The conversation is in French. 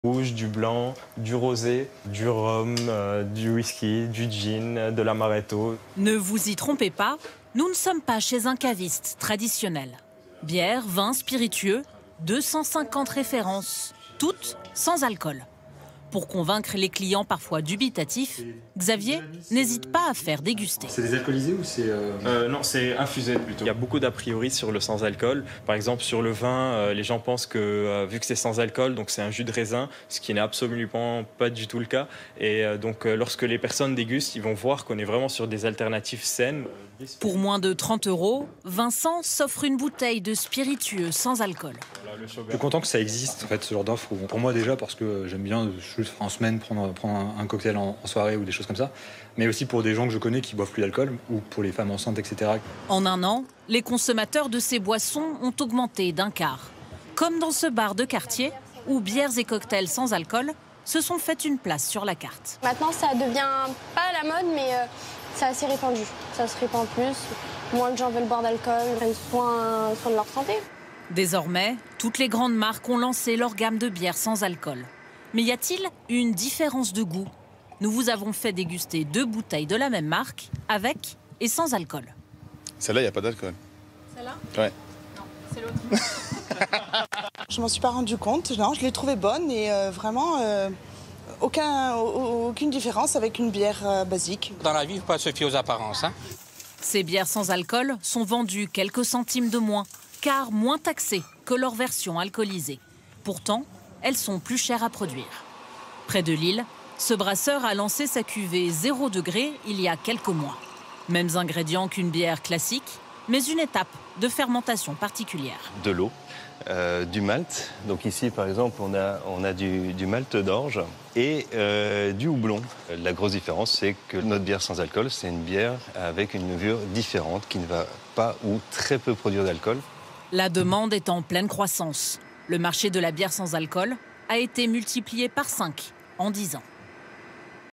Rouge, du blanc, du rosé, du rhum, du whisky, du gin, de l'amaretto. Ne vous y trompez pas, nous ne sommes pas chez un caviste traditionnel. Bière, vin, spiritueux, 250 références, toutes sans alcool. Pour convaincre les clients parfois dubitatifs, Xavier n'hésite pas à faire déguster. C'est désalcoolisé ou c'est... Non, c'est infusé plutôt. Il y a beaucoup d'a priori sur le sans-alcool. Par exemple, sur le vin, les gens pensent que vu que c'est sans alcool, donc c'est un jus de raisin, ce qui n'est absolument pas du tout le cas. Et donc, lorsque les personnes dégustent, ils vont voir qu'on est vraiment sur des alternatives saines. Pour moins de 30 €, Vincent s'offre une bouteille de spiritueux sans alcool. Je suis content que ça existe, en fait, ce genre d'offre. Pour moi déjà, parce que j'aime bien juste en semaine prendre un cocktail en soirée ou des choses comme ça. Mais aussi pour des gens que je connais qui boivent plus d'alcool, ou pour les femmes enceintes, etc. En un an, les consommateurs de ces boissons ont augmenté d'un quart. Comme dans ce bar de quartier, où bières et cocktails sans alcool se sont fait une place sur la carte. Maintenant, ça devient pas à la mode, mais c'est assez répandu. Ça se répand plus. Moins de gens veulent boire d'alcool, prennent soin de leur santé. Désormais, toutes les grandes marques ont lancé leur gamme de bières sans alcool. Mais y a-t-il une différence de goût? Nous vous avons fait déguster 2 bouteilles de la même marque, avec et sans alcool. Celle-là, il n'y a pas d'alcool. Celle-là? Ouais. Non, c'est l'autre. Je m'en suis pas rendu compte, non, je l'ai trouvée bonne et vraiment aucune différence avec une bière basique. Dans la vie, il ne faut pas se fier aux apparences. Ces bières sans alcool sont vendues quelques centimes de moins, car moins taxées que leur version alcoolisée. Pourtant, elles sont plus chères à produire. Près de Lille, ce brasseur a lancé sa cuvée 0 degré il y a quelques mois. Mêmes ingrédients qu'une bière classique, mais une étape de fermentation particulière. De l'eau, du malt. Donc ici, par exemple, on a du malt d'orge et du houblon. La grosse différence, c'est que notre bière sans alcool, c'est une bière avec une levure différente qui ne va pas ou très peu produire d'alcool. La demande est en pleine croissance. Le marché de la bière sans alcool a été multiplié par 5 en 10 ans.